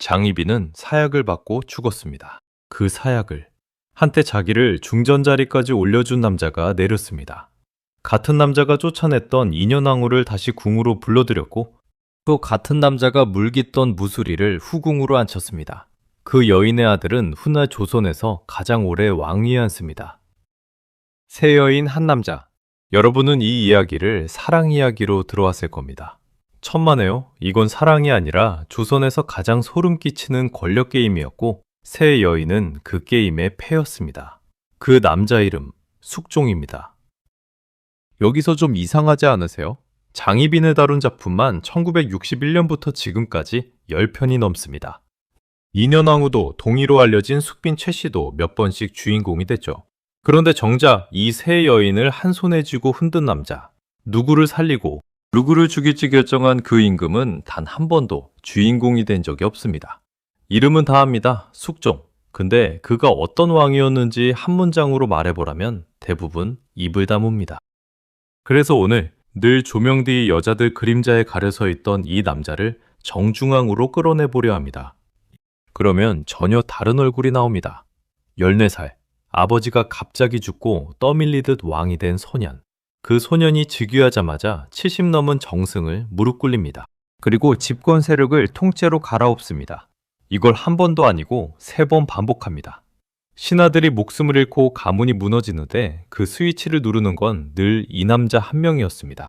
장희빈은 사약을 받고 죽었습니다. 그 사약을 한때 자기를 중전 자리까지 올려준 남자가 내렸습니다. 같은 남자가 쫓아냈던 인현왕후를 다시 궁으로 불러들였고 또 같은 남자가 물깃던 무수리를 후궁으로 앉혔습니다. 그 여인의 아들은 훗날 조선에서 가장 오래 왕위에 앉습니다. 새 여인 한 남자. 여러분은 이 이야기를 사랑 이야기로 들어왔을 겁니다. 천만에요. 이건 사랑이 아니라 조선에서 가장 소름 끼치는 권력 게임이었고 새 여인은 그 게임의 패였습니다. 그 남자 이름 숙종입니다. 여기서 좀 이상하지 않으세요? 장희빈을 다룬 작품만 1961년부터 지금까지 10편이 넘습니다. 인현왕후도 동의로 알려진 숙빈 최씨도 몇 번씩 주인공이 됐죠. 그런데 정작 이 세 여인을 한 손에 쥐고 흔든 남자, 누구를 살리고 누구를 죽일지 결정한 그 임금은 단 한 번도 주인공이 된 적이 없습니다. 이름은 다 압니다. 숙종. 근데 그가 어떤 왕이었는지 한 문장으로 말해보라면 대부분 입을 다뭅니다. 그래서 오늘 늘 조명 뒤 여자들 그림자에 가려서 있던 이 남자를 정중앙으로 끌어내보려 합니다. 그러면 전혀 다른 얼굴이 나옵니다. 14살, 아버지가 갑자기 죽고 떠밀리듯 왕이 된 소년. 그 소년이 즉위하자마자 70 넘은 정승을 무릎 꿇립니다. 그리고 집권 세력을 통째로 갈아엎습니다. 이걸 한 번도 아니고 3번 반복합니다. 신하들이 목숨을 잃고 가문이 무너지는데 그 스위치를 누르는 건 늘 이 남자 한 명이었습니다.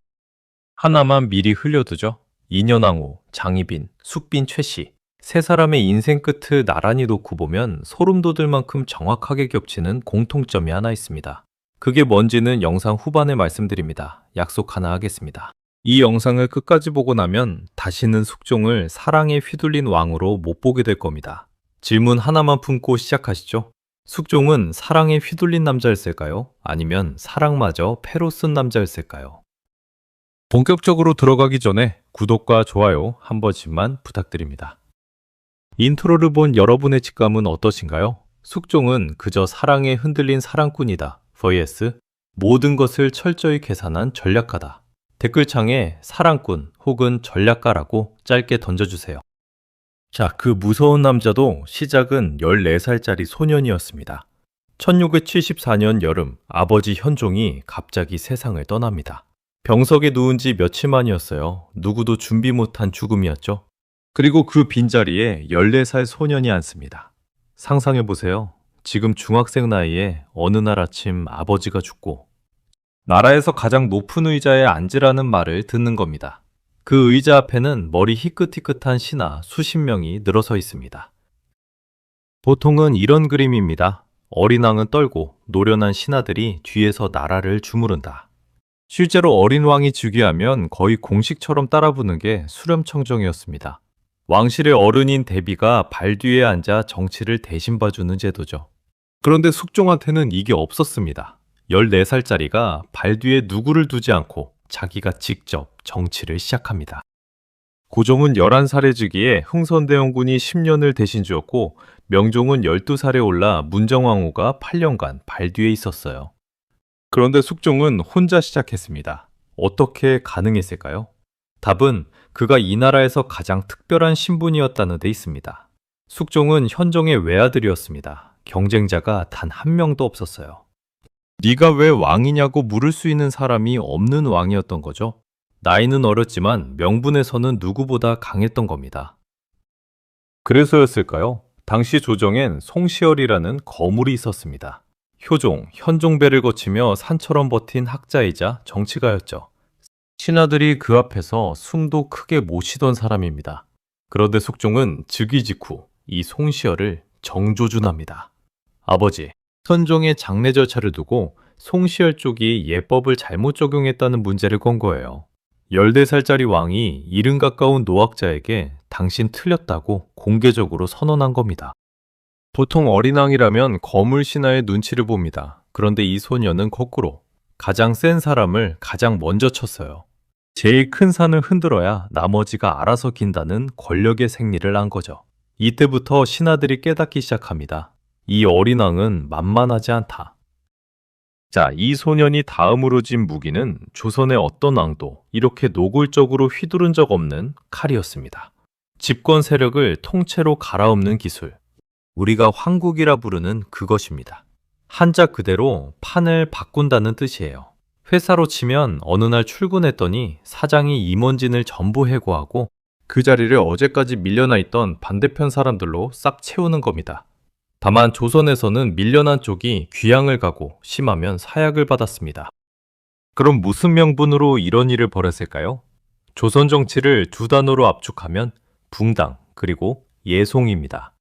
하나만 미리 흘려두죠. 인현왕후, 장희빈, 숙빈 최씨. 세 사람의 인생 끝을 나란히 놓고 보면 소름 돋을 만큼 정확하게 겹치는 공통점이 하나 있습니다. 그게 뭔지는 영상 후반에 말씀드립니다. 약속 하나 하겠습니다. 이 영상을 끝까지 보고 나면 다시는 숙종을 사랑에 휘둘린 왕으로 못 보게 될 겁니다. 질문 하나만 품고 시작하시죠. 숙종은 사랑에 휘둘린 남자였을까요? 아니면 사랑마저 패로 쓴 남자였을까요? 본격적으로 들어가기 전에 구독과 좋아요 한 번씩만 부탁드립니다. 인트로를 본 여러분의 직감은 어떠신가요? 숙종은 그저 사랑에 흔들린 사랑꾼이다. vs 모든 것을 철저히 계산한 전략가다. 댓글창에 사랑꾼 혹은 전략가라고 짧게 던져주세요. 자, 그 무서운 남자도 시작은 14살짜리 소년이었습니다. 1674년 여름 아버지 현종이 갑자기 세상을 떠납니다. 병석에 누운 지 며칠 만이었어요. 누구도 준비 못한 죽음이었죠. 그리고 그 빈자리에 14살 소년이 앉습니다. 상상해보세요. 지금 중학생 나이에 어느 날 아침 아버지가 죽고 나라에서 가장 높은 의자에 앉으라는 말을 듣는 겁니다. 그 의자 앞에는 머리 희끗희끗한 신하 수십 명이 늘어서 있습니다. 보통은 이런 그림입니다. 어린 왕은 떨고 노련한 신하들이 뒤에서 나라를 주무른다. 실제로 어린 왕이 즉위하면 거의 공식처럼 따라부는 게 수렴청정이었습니다. 왕실의 어른인 대비가 발 뒤에 앉아 정치를 대신 봐주는 제도죠. 그런데 숙종한테는 이게 없었습니다. 14살짜리가 발 뒤에 누구를 두지 않고 자기가 직접 정치를 시작합니다. 고종은 11살에 즉위해 흥선대원군이 10년을 대신 주었고 명종은 12살에 올라 문정왕후가 8년간 발 뒤에 있었어요. 그런데 숙종은 혼자 시작했습니다. 어떻게 가능했을까요? 답은 그가 이 나라에서 가장 특별한 신분이었다는 데 있습니다. 숙종은 현종의 외아들이었습니다. 경쟁자가 단 한 명도 없었어요. 네가 왜 왕이냐고 물을 수 있는 사람이 없는 왕이었던 거죠. 나이는 어렸지만 명분에서는 누구보다 강했던 겁니다. 그래서였을까요? 당시 조정엔 송시열이라는 거물이 있었습니다. 효종, 현종배를 거치며 산처럼 버틴 학자이자 정치가였죠. 신하들이 그 앞에서 숨도 크게 못 쉬던 사람입니다. 그런데 숙종은 즉위 직후 이 송시열을 정조준합니다. 아버지, 선종의 장례 절차를 두고 송시열 쪽이 예법을 잘못 적용했다는 문제를 건 거예요. 14살짜리 왕이 70 가까운 노학자에게 당신 틀렸다고 공개적으로 선언한 겁니다. 보통 어린 왕이라면 거물 신하의 눈치를 봅니다. 그런데 이 소녀는 거꾸로 가장 센 사람을 가장 먼저 쳤어요. 제일 큰 산을 흔들어야 나머지가 알아서 긴다는 권력의 생리를 안 거죠. 이때부터 신하들이 깨닫기 시작합니다. 이 어린 왕은 만만하지 않다. 자, 이 소년이 다음으로 진 무기는 조선의 어떤 왕도 이렇게 노골적으로 휘두른 적 없는 칼이었습니다. 집권 세력을 통째로 갈아엎는 기술. 우리가 황국이라 부르는 그것입니다. 한자 그대로 판을 바꾼다는 뜻이에요. 회사로 치면 어느 날 출근했더니 사장이 임원진을 전부 해고하고 그 자리를 어제까지 밀려나 있던 반대편 사람들로 싹 채우는 겁니다. 다만 조선에서는 밀려난 쪽이 귀양을 가고 심하면 사약을 받았습니다. 그럼 무슨 명분으로 이런 일을 벌였을까요? 조선 정치를 두 단어로 압축하면 붕당 그리고 예송입니다.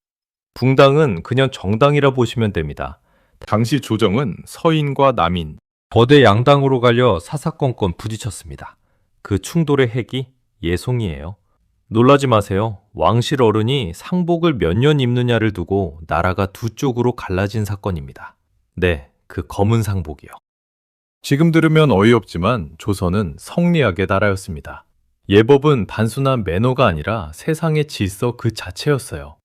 붕당은 그냥 정당이라 보시면 됩니다. 당시 조정은 서인과 남인, 거대 양당으로 갈려 사사건건 부딪혔습니다. 그 충돌의 핵이 예송이에요. 놀라지 마세요. 왕실 어른이 상복을 몇 년 입느냐를 두고 나라가 두 쪽으로 갈라진 사건입니다. 네, 그 검은 상복이요. 지금 들으면 어이없지만 조선은 성리학의 나라였습니다. 예법은 단순한 매너가 아니라 세상의 질서 그 자체였어요.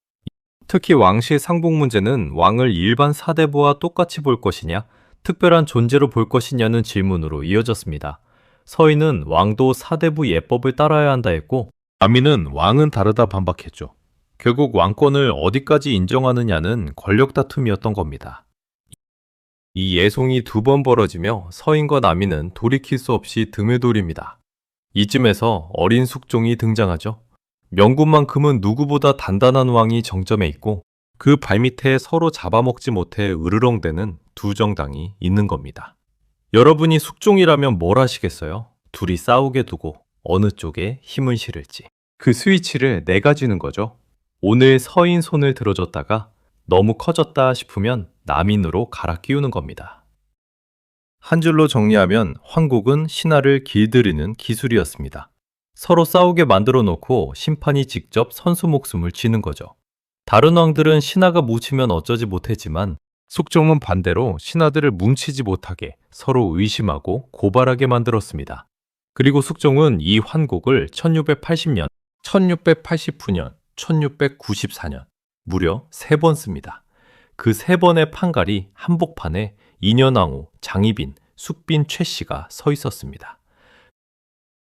특히 왕실 상복 문제는 왕을 일반 사대부와 똑같이 볼 것이냐, 특별한 존재로 볼 것이냐는 질문으로 이어졌습니다. 서인은 왕도 사대부 예법을 따라야 한다 했고, 남인은 왕은 다르다 반박했죠. 결국 왕권을 어디까지 인정하느냐는 권력 다툼이었던 겁니다. 이 예송이 두 번 벌어지며 서인과 남인은 돌이킬 수 없이 등을 돌립니다. 이쯤에서 어린 숙종이 등장하죠. 명군만큼은 누구보다 단단한 왕이 정점에 있고 그 발밑에 서로 잡아먹지 못해 으르렁대는 두 정당이 있는 겁니다. 여러분이 숙종이라면 뭘 하시겠어요? 둘이 싸우게 두고 어느 쪽에 힘을 실을지. 그 스위치를 내가 쥐는 거죠. 오늘 서인 손을 들어줬다가 너무 커졌다 싶으면 남인으로 갈아 끼우는 겁니다. 한 줄로 정리하면 황국은 신하를 길들이는 기술이었습니다. 서로 싸우게 만들어 놓고 심판이 직접 선수 목숨을 쥐는 거죠. 다른 왕들은 신하가 뭉치면 어쩌지 못했지만 숙종은 반대로 신하들을 뭉치지 못하게 서로 의심하고 고발하게 만들었습니다. 그리고 숙종은 이 환국을 1680년, 1689년, 1694년 무려 3번 씁니다. 그 3번의 판갈이 한복판에 인현왕후, 장희빈, 숙빈 최씨가 서 있었습니다.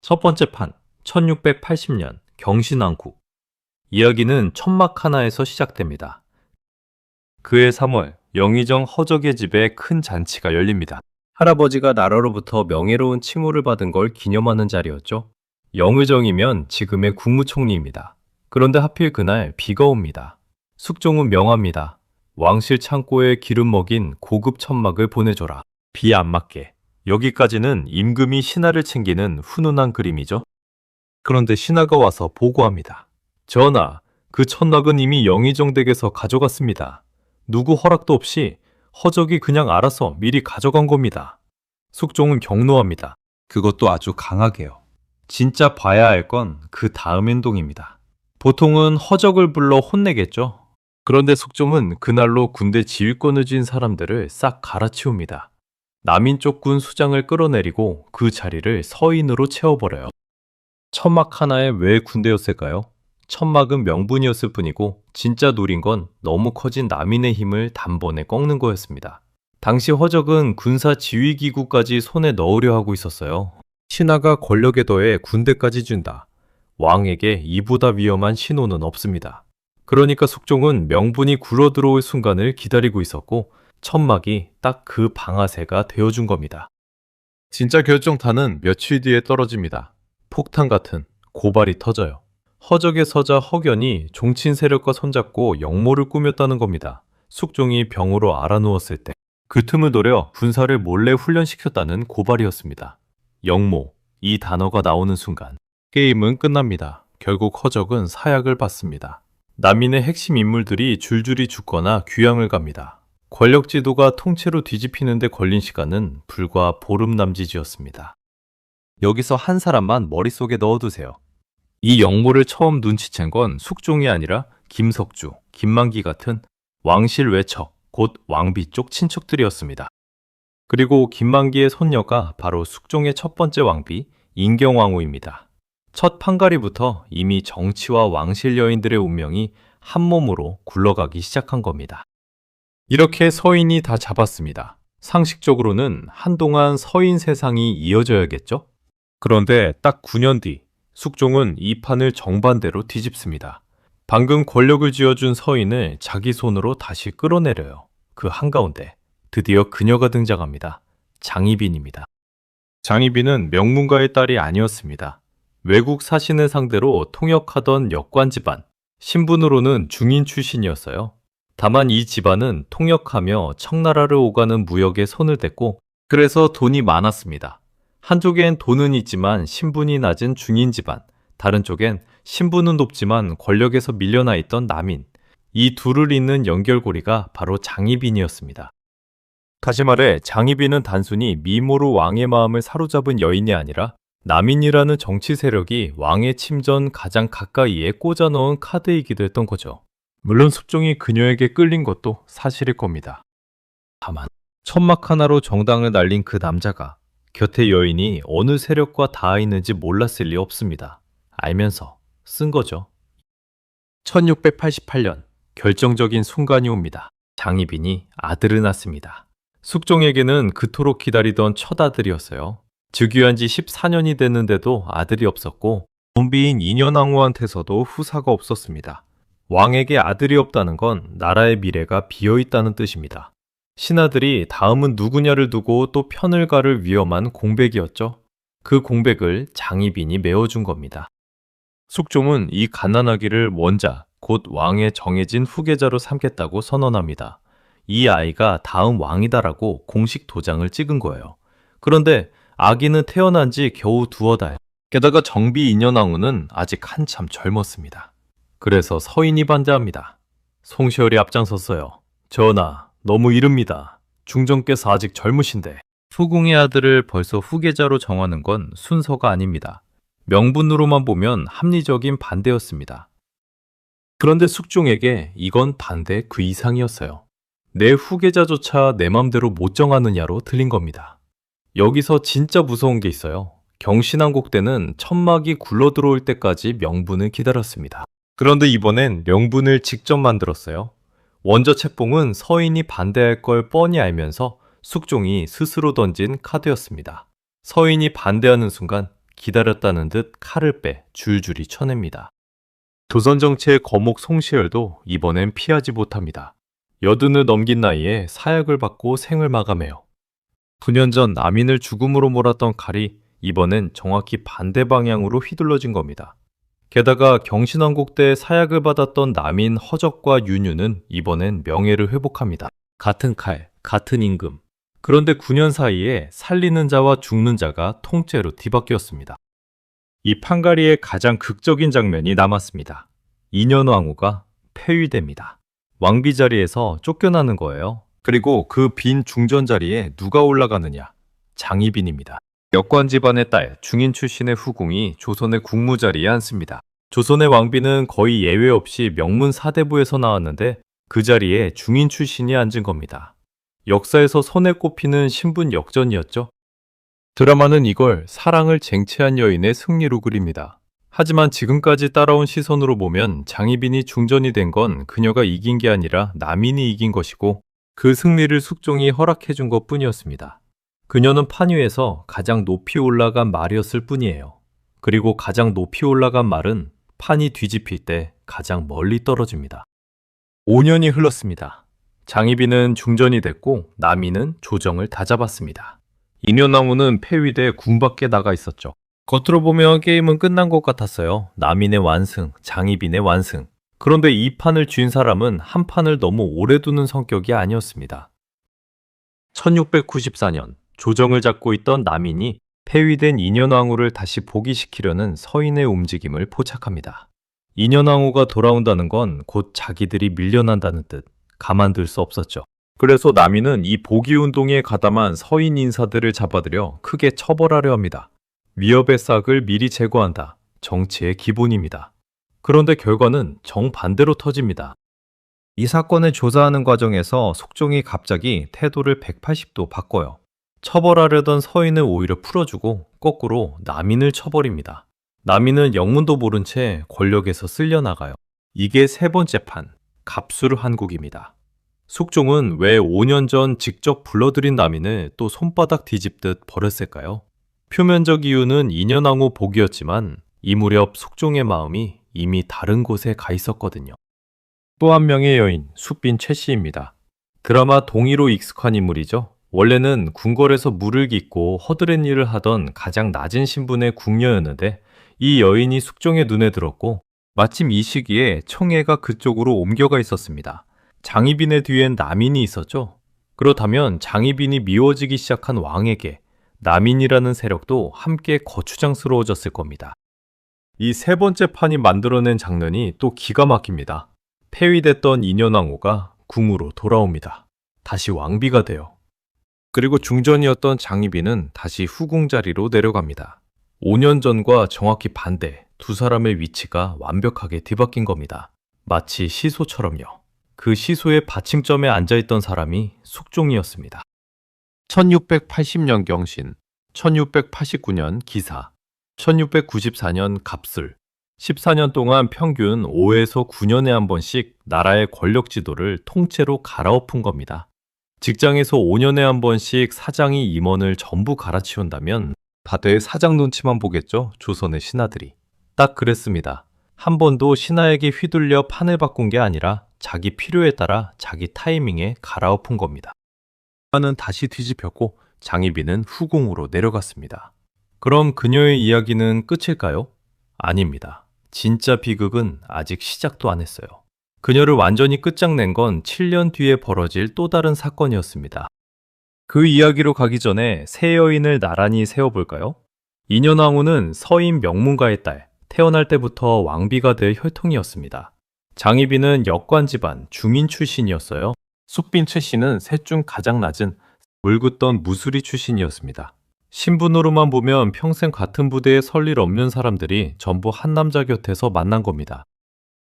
첫 번째 판, 1680년 경신왕국. 이야기는 천막 하나에서 시작됩니다. 그해 3월, 영의정 허적의 집에 큰 잔치가 열립니다. 할아버지가 나라로부터 명예로운 칭호를 받은 걸 기념하는 자리였죠. 영의정이면 지금의 국무총리입니다. 그런데 하필 그날 비가 옵니다. 숙종은 명합니다. 왕실 창고에 기름 먹인 고급 천막을 보내줘라. 비 안 맞게. 여기까지는 임금이 신하를 챙기는 훈훈한 그림이죠. 그런데 신하가 와서 보고합니다. 전하, 그 천막은 이미 영의정 댁에서 가져갔습니다. 누구 허락도 없이 허적이 그냥 알아서 미리 가져간 겁니다. 숙종은 경노합니다. 그것도 아주 강하게요. 진짜 봐야 할 건 그 다음 행동입니다. 보통은 허적을 불러 혼내겠죠. 그런데 숙종은 그날로 군대 지휘권을 쥔 사람들을 싹 갈아치웁니다. 남인 쪽 군 수장을 끌어내리고 그 자리를 서인으로 채워버려요. 천막 하나에 왜 군대였을까요? 천막은 명분이었을 뿐이고 진짜 노린 건 너무 커진 남인의 힘을 단번에 꺾는 거였습니다. 당시 허적은 군사 지휘기구까지 손에 넣으려 하고 있었어요. 신하가 권력에 더해 군대까지 준다. 왕에게 이보다 위험한 신호는 없습니다. 그러니까 숙종은 명분이 굴러들어올 순간을 기다리고 있었고 천막이 딱 그 방아쇠가 되어준 겁니다. 진짜 결정타는 며칠 뒤에 떨어집니다. 폭탄 같은 고발이 터져요. 허적의 서자 허견이 종친 세력과 손잡고 역모를 꾸몄다는 겁니다. 숙종이 병으로 알아누웠을 때 그 틈을 노려 군사를 몰래 훈련시켰다는 고발이었습니다. 역모, 이 단어가 나오는 순간 게임은 끝납니다. 결국 허적은 사약을 받습니다. 남인의 핵심 인물들이 줄줄이 죽거나 귀양을 갑니다. 권력 지도가 통째로 뒤집히는데 걸린 시간은 불과 보름 남짓이었습니다. 여기서 한 사람만 머릿속에 넣어두세요. 이 역모를 처음 눈치챈 건 숙종이 아니라 김석주, 김만기 같은 왕실 외척, 곧 왕비 쪽 친척들이었습니다. 그리고 김만기의 손녀가 바로 숙종의 첫 번째 왕비 인경왕후입니다. 첫 판가리부터 이미 정치와 왕실 여인들의 운명이 한 몸으로 굴러가기 시작한 겁니다. 이렇게 서인이 다 잡았습니다. 상식적으로는 한동안 서인 세상이 이어져야겠죠? 그런데 딱 9년 뒤 숙종은 이 판을 정반대로 뒤집습니다. 방금 권력을 쥐어준 서인을 자기 손으로 다시 끌어내려요. 그 한가운데 드디어 그녀가 등장합니다. 장희빈입니다. 장희빈은 명문가의 딸이 아니었습니다. 외국 사신을 상대로 통역하던 역관 집안, 신분으로는 중인 출신이었어요. 다만 이 집안은 통역하며 청나라를 오가는 무역에 손을 댔고 그래서 돈이 많았습니다. 한쪽엔 돈은 있지만 신분이 낮은 중인 집안, 다른 쪽엔 신분은 높지만 권력에서 밀려나 있던 남인, 이 둘을 잇는 연결고리가 바로 장희빈이었습니다. 다시 말해 장희빈은 단순히 미모로 왕의 마음을 사로잡은 여인이 아니라 남인이라는 정치 세력이 왕의 침전 가장 가까이에 꽂아 넣은 카드이기도 했던 거죠. 물론 숙종이 그녀에게 끌린 것도 사실일 겁니다. 다만 천막 하나로 정당을 날린 그 남자가 곁에 여인이 어느 세력과 닿아 있는지 몰랐을 리 없습니다. 알면서 쓴 거죠. 1688년 결정적인 순간이 옵니다. 장희빈이 아들을 낳습니다. 숙종에게는 그토록 기다리던 첫 아들이었어요. 즉위한 지 14년이 됐는데도 아들이 없었고 본비인 인현왕후한테서도 후사가 없었습니다. 왕에게 아들이 없다는 건 나라의 미래가 비어있다는 뜻입니다. 신하들이 다음은 누구냐를 두고 또 편을 가를 위험한 공백이었죠. 그 공백을 장희빈이 메워준 겁니다. 숙종은 이 갓난아기를 원자, 곧 왕의 정해진 후계자로 삼겠다고 선언합니다. 이 아이가 다음 왕이다라고 공식 도장을 찍은 거예요. 그런데 아기는 태어난 지 겨우 두어 달. 게다가 정비 인현왕후는 아직 한참 젊었습니다. 그래서 서인이 반대합니다. 송시열이 앞장섰어요. 전하, 너무 이릅니다. 중전께서 아직 젊으신데. 후궁의 아들을 벌써 후계자로 정하는 건 순서가 아닙니다. 명분으로만 보면 합리적인 반대였습니다. 그런데 숙종에게 이건 반대 그 이상이었어요. 내 후계자조차 내 맘대로 못 정하느냐로 들린 겁니다. 여기서 진짜 무서운 게 있어요. 경신왕국 때는 천막이 굴러들어올 때까지 명분을 기다렸습니다. 그런데 이번엔 명분을 직접 만들었어요. 원저 채봉은 서인이 반대할 걸 뻔히 알면서 숙종이 스스로 던진 카드였습니다. 서인이 반대하는 순간 기다렸다는 듯 칼을 빼 줄줄이 쳐냅니다. 조선 정치의 거목 송시열도 이번엔 피하지 못합니다. 여든을 넘긴 나이에 사약을 받고 생을 마감해요. 9년 전 남인을 죽음으로 몰았던 칼이 이번엔 정확히 반대 방향으로 휘둘러진 겁니다. 게다가 경신왕국 때 사약을 받았던 남인 허적과 윤유는 이번엔 명예를 회복합니다. 같은 칼, 같은 임금. 그런데 9년 사이에 살리는 자와 죽는 자가 통째로 뒤바뀌었습니다. 이 판가리의 가장 극적인 장면이 남았습니다. 인현왕후가 폐위됩니다. 왕비 자리에서 쫓겨나는 거예요. 그리고 그 빈 중전 자리에 누가 올라가느냐? 장희빈입니다. 역관 집안의 딸, 중인 출신의 후궁이 조선의 국무 자리에 앉습니다. 조선의 왕비는 거의 예외 없이 명문 사대부에서 나왔는데 그 자리에 중인 출신이 앉은 겁니다. 역사에서 손에 꼽히는 신분 역전이었죠. 드라마는 이걸 사랑을 쟁취한 여인의 승리로 그립니다. 하지만 지금까지 따라온 시선으로 보면 장희빈이 중전이 된 건 그녀가 이긴 게 아니라 남인이 이긴 것이고 그 승리를 숙종이 허락해준 것 뿐이었습니다. 그녀는 판 위에서 가장 높이 올라간 말이었을 뿐이에요. 그리고 가장 높이 올라간 말은 판이 뒤집힐 때 가장 멀리 떨어집니다. 5년이 흘렀습니다. 장희빈은 중전이 됐고 남인은 조정을 다잡았습니다. 인현왕후는 폐위돼 군 밖에 나가 있었죠. 겉으로 보면 게임은 끝난 것 같았어요. 남인의 완승, 장희빈의 완승. 그런데 이 판을 쥔 사람은 한 판을 너무 오래 두는 성격이 아니었습니다. 1694년 조정을 잡고 있던 남인이 폐위된 인현왕후를 다시 복위시키려는 서인의 움직임을 포착합니다. 인현왕후가 돌아온다는 건 곧 자기들이 밀려난다는 뜻, 가만둘 수 없었죠. 그래서 남인은 이 복위운동에 가담한 서인 인사들을 잡아들여 크게 처벌하려 합니다. 위협의 싹을 미리 제거한다. 정치의 기본입니다. 그런데 결과는 정반대로 터집니다. 이 사건을 조사하는 과정에서 숙종이 갑자기 태도를 180도 바꿔요. 처벌하려던 서인을 오히려 풀어주고 거꾸로 남인을 쳐버립니다. 남인은 영문도 모른 채 권력에서 쓸려나가요. 이게 세 번째 판, 갑술한국입니다. 숙종은 왜 5년 전 직접 불러들인 남인을 또 손바닥 뒤집듯 버렸을까요? 표면적 이유는 인현왕후 복이었지만 이 무렵 숙종의 마음이 이미 다른 곳에 가 있었거든요. 또 한 명의 여인, 숫빈 최 씨입니다. 드라마 동의로 익숙한 인물이죠. 원래는 궁궐에서 물을 깃고 허드렛 일을 하던 가장 낮은 신분의 궁녀였는데 이 여인이 숙종의 눈에 들었고 마침 이 시기에 청해가 그쪽으로 옮겨가 있었습니다. 장희빈의 뒤엔 남인이 있었죠. 그렇다면 장희빈이 미워지기 시작한 왕에게 남인이라는 세력도 함께 거추장스러워졌을 겁니다. 이 세 번째 판이 만들어낸 장면이 또 기가 막힙니다. 폐위됐던 인현왕후가 궁으로 돌아옵니다. 다시 왕비가 돼요. 그리고 중전이었던 장희빈은 다시 후궁 자리로 내려갑니다. 5년 전과 정확히 반대, 두 사람의 위치가 완벽하게 뒤바뀐 겁니다. 마치 시소처럼요. 그 시소의 받침점에 앉아있던 사람이 숙종이었습니다. 1680년 경신, 1689년 기사, 1694년 갑술, 14년 동안 평균 5에서 9년에 한 번씩 나라의 권력 지도를 통째로 갈아엎은 겁니다. 직장에서 5년에 한 번씩 사장이 임원을 전부 갈아치운다면 다들 사장 눈치만 보겠죠, 조선의 신하들이. 딱 그랬습니다. 한 번도 신하에게 휘둘려 판을 바꾼 게 아니라 자기 필요에 따라 자기 타이밍에 갈아엎은 겁니다. 판은 다시 뒤집혔고 장희빈은 후궁으로 내려갔습니다. 그럼 그녀의 이야기는 끝일까요? 아닙니다. 진짜 비극은 아직 시작도 안 했어요. 그녀를 완전히 끝장낸 건 7년 뒤에 벌어질 또 다른 사건이었습니다. 그 이야기로 가기 전에 새 여인을 나란히 세워볼까요? 인현왕후는 서인 명문가의 딸, 태어날 때부터 왕비가 될 혈통이었습니다. 장희빈은 역관 집안 중인 출신이었어요. 숫빈 최 씨는 셋 중 가장 낮은 물긋던 무수리 출신이었습니다. 신분으로만 보면 평생 같은 부대에 설 일 없는 사람들이 전부 한 남자 곁에서 만난 겁니다.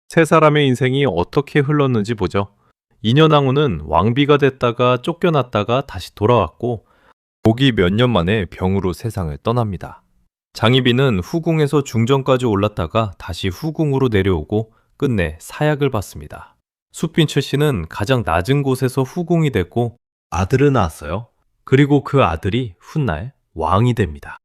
세 사람의 인생이 어떻게 흘렀는지 보죠. 인현왕후는 왕비가 됐다가 쫓겨났다가 다시 돌아왔고 복이 몇 년 만에 병으로 세상을 떠납니다. 장희빈은 후궁에서 중전까지 올랐다가 다시 후궁으로 내려오고 끝내 사약을 받습니다. 숫빈 최 씨는 가장 낮은 곳에서 후궁이 됐고 아들을 낳았어요. 그리고 그 아들이 훗날 왕이 됩니다.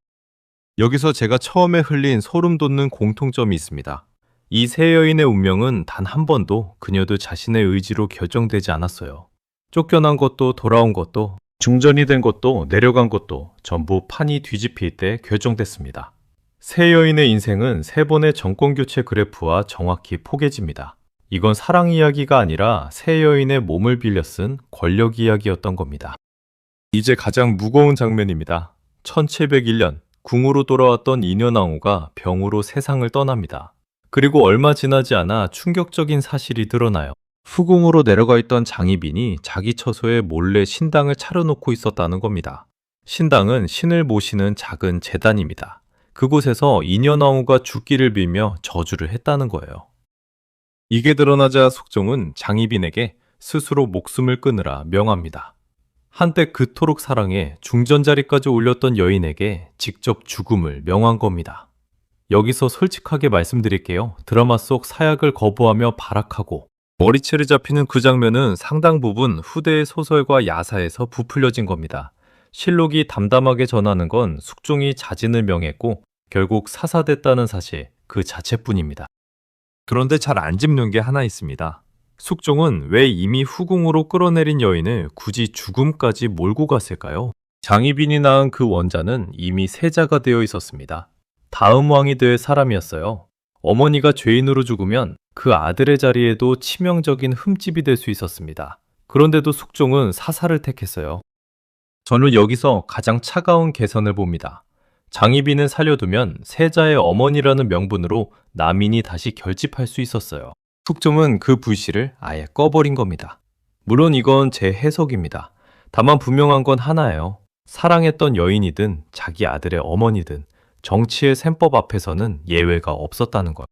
여기서 제가 처음에 흘린 소름 돋는 공통점이 있습니다. 이 세 여인의 운명은 단 한 번도 그녀들 자신의 의지로 결정되지 않았어요. 쫓겨난 것도 돌아온 것도 중전이 된 것도 내려간 것도 전부 판이 뒤집힐 때 결정됐습니다. 세 여인의 인생은 세 번의 정권교체 그래프와 정확히 포개집니다. 이건 사랑 이야기가 아니라 세 여인의 몸을 빌려 쓴 권력 이야기였던 겁니다. 이제 가장 무거운 장면입니다. 1701년 궁으로 돌아왔던 인현왕후가 병으로 세상을 떠납니다. 그리고 얼마 지나지 않아 충격적인 사실이 드러나요. 후궁으로 내려가 있던 장희빈이 자기 처소에 몰래 신당을 차려놓고 있었다는 겁니다. 신당은 신을 모시는 작은 제단입니다. 그곳에서 인현왕후가 죽기를 빌며 저주를 했다는 거예요. 이게 드러나자 숙종은 장희빈에게 스스로 목숨을 끊으라 명합니다. 한때 그토록 사랑해 중전 자리까지 올렸던 여인에게 직접 죽음을 명한 겁니다. 여기서 솔직하게 말씀드릴게요. 드라마 속 사약을 거부하며 발악하고 머리채를 잡히는 그 장면은 상당 부분 후대의 소설과 야사에서 부풀려진 겁니다. 실록이 담담하게 전하는 건 숙종이 자진을 명했고 결국 사사됐다는 사실 그 자체뿐입니다. 그런데 잘 안 짚는 게 하나 있습니다. 숙종은 왜 이미 후궁으로 끌어내린 여인을 굳이 죽음까지 몰고 갔을까요? 장희빈이 낳은 그 원자는 이미 세자가 되어 있었습니다. 다음 왕이 될 사람이었어요. 어머니가 죄인으로 죽으면 그 아들의 자리에도 치명적인 흠집이 될 수 있었습니다. 그런데도 숙종은 사사를 택했어요. 저는 여기서 가장 차가운 개선을 봅니다. 장희빈을 살려두면 세자의 어머니라는 명분으로 남인이 다시 결집할 수 있었어요. 숙종은 그 불씨를 아예 꺼버린 겁니다. 물론 이건 제 해석입니다. 다만 분명한 건 하나예요. 사랑했던 여인이든 자기 아들의 어머니든 정치의 셈법 앞에서는 예외가 없었다는 것.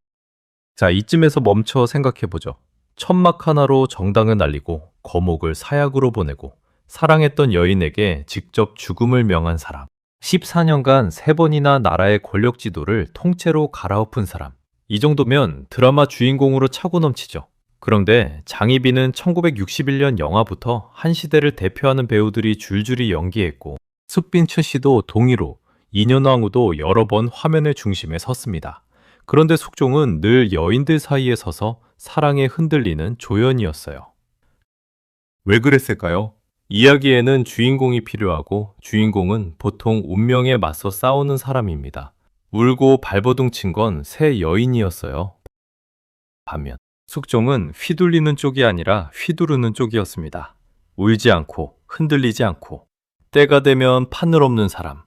자, 이쯤에서 멈춰 생각해보죠. 천막 하나로 정당을 날리고 거목을 사약으로 보내고 사랑했던 여인에게 직접 죽음을 명한 사람. 14년간 3번이나 나라의 권력 지도를 통째로 갈아엎은 사람. 이 정도면 드라마 주인공으로 차고 넘치죠. 그런데 장희빈은 1961년 영화부터 한 시대를 대표하는 배우들이 줄줄이 연기했고 숫빈 최 씨도 동의로 인현왕후도 여러 번 화면의 중심에 섰습니다. 그런데 숙종은 늘 여인들 사이에 서서 사랑에 흔들리는 조연이었어요. 왜 그랬을까요? 이야기에는 주인공이 필요하고 주인공은 보통 운명에 맞서 싸우는 사람입니다. 울고 발버둥 친 건 새 여인이었어요. 반면 숙종은 휘둘리는 쪽이 아니라 휘두르는 쪽이었습니다. 울지 않고 흔들리지 않고 때가 되면 판을 엎는 사람.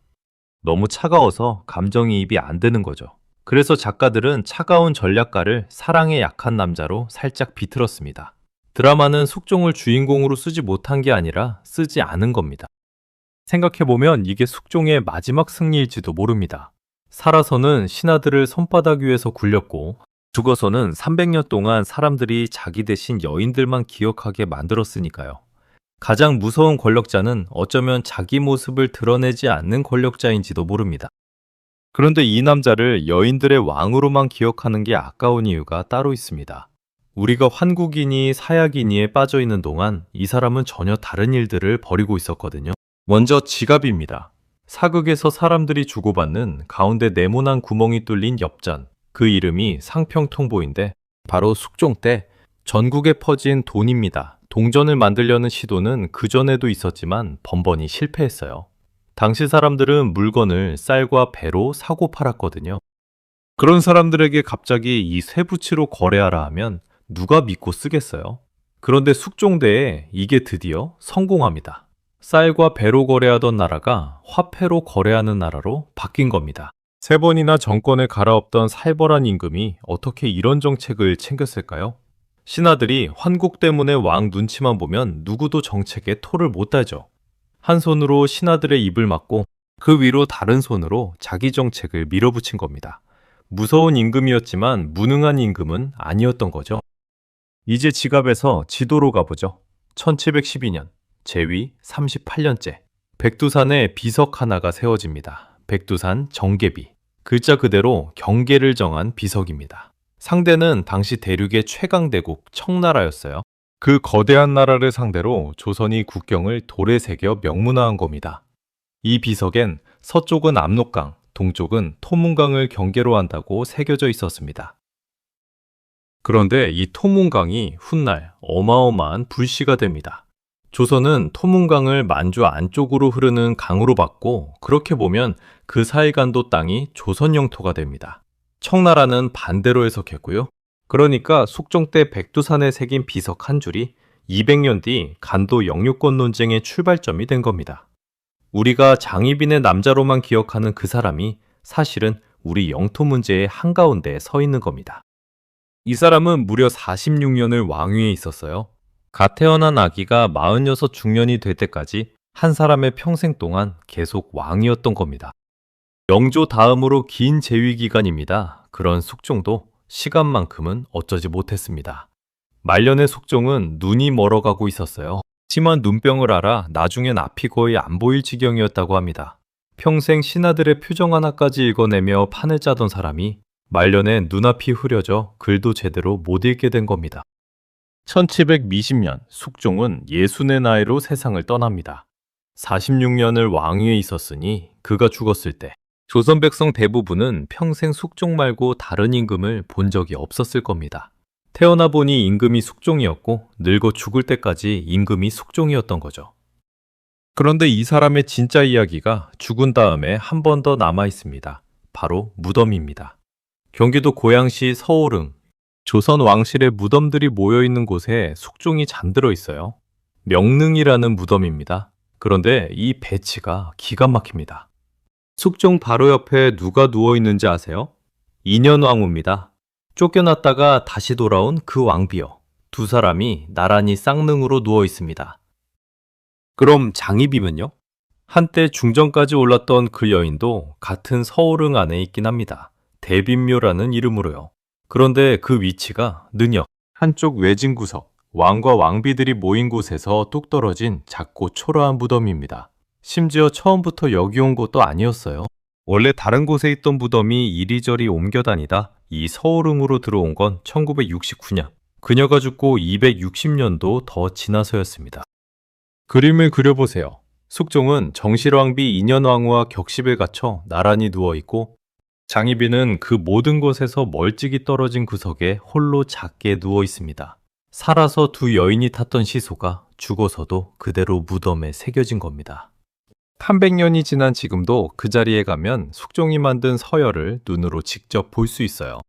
너무 차가워서 감정이입이 안 되는 거죠. 그래서 작가들은 차가운 전략가를 사랑에 약한 남자로 살짝 비틀었습니다. 드라마는 숙종을 주인공으로 쓰지 못한 게 아니라 쓰지 않은 겁니다. 생각해보면 이게 숙종의 마지막 승리일지도 모릅니다. 살아서는 신하들을 손바닥 위에서 굴렸고 죽어서는 300년 동안 사람들이 자기 대신 여인들만 기억하게 만들었으니까요. 가장 무서운 권력자는 어쩌면 자기 모습을 드러내지 않는 권력자인지도 모릅니다. 그런데 이 남자를 여인들의 왕으로만 기억하는 게 아까운 이유가 따로 있습니다. 우리가 환국이니 사약이니에 빠져 있는 동안 이 사람은 전혀 다른 일들을 벌이고 있었거든요. 먼저 지갑입니다. 사극에서 사람들이 주고받는 가운데 네모난 구멍이 뚫린 엽전. 그 이름이 상평통보인데 바로 숙종 때 전국에 퍼진 돈입니다. 동전을 만들려는 시도는 그전에도 있었지만 번번이 실패했어요. 당시 사람들은 물건을 쌀과 배로 사고 팔았거든요. 그런 사람들에게 갑자기 이 쇠붙이로 거래하라 하면 누가 믿고 쓰겠어요? 그런데 숙종대에 이게 드디어 성공합니다. 쌀과 배로 거래하던 나라가 화폐로 거래하는 나라로 바뀐 겁니다. 3번이나 정권을 갈아엎던 살벌한 임금이 어떻게 이런 정책을 챙겼을까요? 신하들이 환국 때문에 왕 눈치만 보면 누구도 정책에 토를 못 달죠. 한 손으로 신하들의 입을 막고 그 위로 다른 손으로 자기 정책을 밀어붙인 겁니다. 무서운 임금이었지만 무능한 임금은 아니었던 거죠. 이제 지갑에서 지도로 가보죠. 1712년 제위 38년째 백두산에 비석 하나가 세워집니다. 백두산 정계비. 글자 그대로 경계를 정한 비석입니다. 상대는 당시 대륙의 최강대국 청나라였어요. 그 거대한 나라를 상대로 조선이 국경을 돌에 새겨 명문화한 겁니다. 이 비석엔 서쪽은 압록강, 동쪽은 토문강을 경계로 한다고 새겨져 있었습니다. 그런데 이 토문강이 훗날 어마어마한 불씨가 됩니다. 조선은 토문강을 만주 안쪽으로 흐르는 강으로 봤고 그렇게 보면 그 사이간도 땅이 조선 영토가 됩니다. 청나라는 반대로 해석했고요. 그러니까 숙종 때 백두산에 새긴 비석 한 줄이 200년 뒤 간도 영유권 논쟁의 출발점이 된 겁니다. 우리가 장희빈의 남자로만 기억하는 그 사람이 사실은 우리 영토 문제의 한가운데에 서 있는 겁니다. 이 사람은 무려 46년을 왕위에 있었어요. 갓 태어난 아기가 46 중년이 될 때까지 한 사람의 평생 동안 계속 왕이었던 겁니다. 영조 다음으로 긴 재위 기간입니다. 그런 숙종도 시간만큼은 어쩌지 못했습니다. 말년의 숙종은 눈이 멀어가고 있었어요. 심한 눈병을 앓아 나중엔 앞이 거의 안 보일 지경이었다고 합니다. 평생 신하들의 표정 하나까지 읽어내며 판을 짜던 사람이 말년에 눈앞이 흐려져 글도 제대로 못 읽게 된 겁니다. 1720년 숙종은 60의 나이로 세상을 떠납니다. 46년을 왕위에 있었으니 그가 죽었을 때 조선 백성 대부분은 평생 숙종 말고 다른 임금을 본 적이 없었을 겁니다. 태어나 보니 임금이 숙종이었고 늙어 죽을 때까지 임금이 숙종이었던 거죠. 그런데 이 사람의 진짜 이야기가 죽은 다음에 한 번 더 남아 있습니다. 바로 무덤입니다. 경기도 고양시 서오릉, 조선 왕실의 무덤들이 모여있는 곳에 숙종이 잠들어 있어요. 명릉이라는 무덤입니다. 그런데 이 배치가 기가 막힙니다. 숙종 바로 옆에 누가 누워있는지 아세요? 인현왕후입니다. 쫓겨났다가 다시 돌아온 그 왕비요. 두 사람이 나란히 쌍릉으로 누워 있습니다. 그럼 장희비면요? 한때 중정까지 올랐던 그 여인도 같은 서오릉 안에 있긴 합니다. 대빈묘라는 이름으로요. 그런데 그 위치가 능역, 한쪽 외진 구석, 왕과 왕비들이 모인 곳에서 뚝 떨어진 작고 초라한 무덤입니다. 심지어 처음부터 여기 온 것도 아니었어요. 원래 다른 곳에 있던 무덤이 이리저리 옮겨 다니다 이 서오릉으로 들어온 건 1969년. 그녀가 죽고 260년도 더 지나서였습니다. 그림을 그려보세요. 숙종은 정실왕비 인현왕후와 격십을 갖춰 나란히 누워있고 장희빈은 그 모든 곳에서 멀찍이 떨어진 구석에 홀로 작게 누워 있습니다. 살아서 두 여인이 탔던 시소가 죽어서도 그대로 무덤에 새겨진 겁니다. 300년이 지난 지금도 그 자리에 가면 숙종이 만든 서열을 눈으로 직접 볼 수 있어요.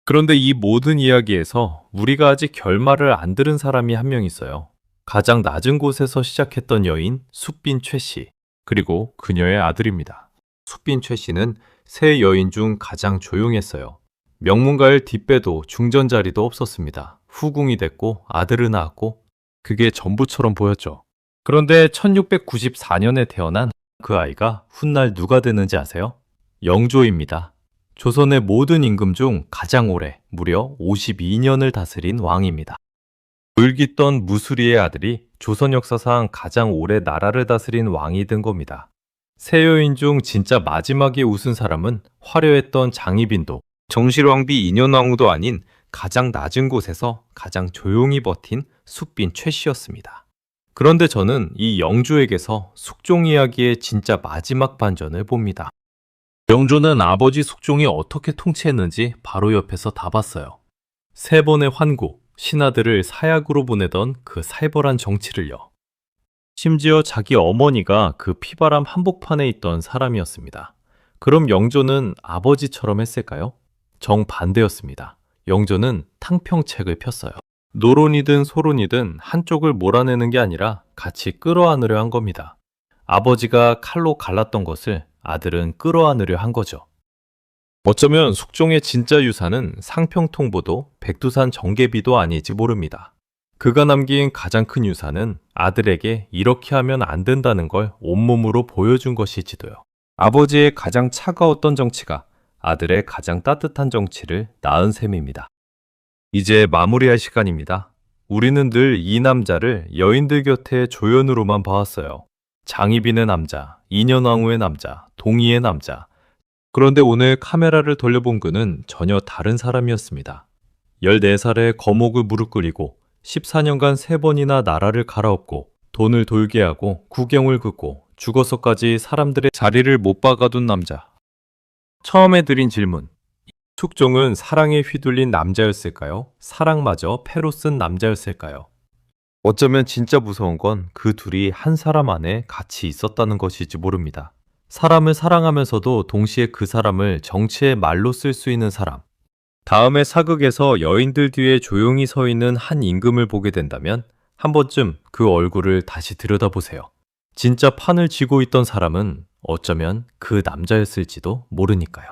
그런데 이 모든 이야기에서 우리가 아직 결말을 안 들은 사람이 한 명 있어요. 가장 낮은 곳에서 시작했던 여인 숫빈 최 씨, 그리고 그녀의 아들입니다. 숫빈 최 씨는 세 여인 중 가장 조용했어요. 명문가일 뒷배도 중전 자리도 없었습니다. 후궁이 됐고 아들을 낳았고 그게 전부처럼 보였죠. 그런데 1694년에 태어난 그 아이가 훗날 누가 되는지 아세요? 영조입니다. 조선의 모든 임금 중 가장 오래, 무려 52년을 다스린 왕입니다. 을깃던 무수리의 아들이 조선 역사상 가장 오래 나라를 다스린 왕이 된 겁니다. 세 여인 중 진짜 마지막에 웃은 사람은 화려했던 장희빈도 정실왕비 인현왕후도 아닌 가장 낮은 곳에서 가장 조용히 버틴 숫빈 최 씨였습니다. 그런데 저는 이 영조에게서 숙종 이야기의 진짜 마지막 반전을 봅니다. 영조는 아버지 숙종이 어떻게 통치했는지 바로 옆에서 다 봤어요. 세 번의 환고, 신하들을 사약으로 보내던 그 살벌한 정치를요. 심지어 자기 어머니가 그 피바람 한복판에 있던 사람이었습니다. 그럼 영조는 아버지처럼 했을까요? 정반대였습니다. 영조는 탕평책을 폈어요. 노론이든 소론이든 한쪽을 몰아내는 게 아니라 같이 끌어안으려 한 겁니다. 아버지가 칼로 갈랐던 것을 아들은 끌어안으려 한 거죠. 어쩌면 숙종의 진짜 유산은 상평통보도 백두산 정계비도 아닐지 모릅니다. 그가 남긴 가장 큰 유산은 아들에게 이렇게 하면 안 된다는 걸 온몸으로 보여준 것일지도요. 아버지의 가장 차가웠던 정치가 아들의 가장 따뜻한 정치를 낳은 셈입니다. 이제 마무리할 시간입니다. 우리는 늘 이 남자를 여인들 곁에 조연으로만 봐왔어요. 장희빈의 남자, 인현왕후의 남자, 동희의 남자. 그런데 오늘 카메라를 돌려본 그는 전혀 다른 사람이었습니다. 14살에 거목을 무릎 꿇이고 14년간 3번이나 나라를 갈아엎고 돈을 돌게 하고 구경을 긋고 죽어서까지 사람들의 자리를 못 박아둔 남자. 처음에 드린 질문. 숙종은 사랑에 휘둘린 남자였을까요? 사랑마저 패로 쓴 남자였을까요? 어쩌면 진짜 무서운 건 그 둘이 한 사람 안에 같이 있었다는 것일지 모릅니다. 사람을 사랑하면서도 동시에 그 사람을 정치의 말로 쓸 수 있는 사람. 다음의 사극에서 여인들 뒤에 조용히 서 있는 한 임금을 보게 된다면 한 번쯤 그 얼굴을 다시 들여다보세요. 진짜 판을 쥐고 있던 사람은 어쩌면 그 남자였을지도 모르니까요.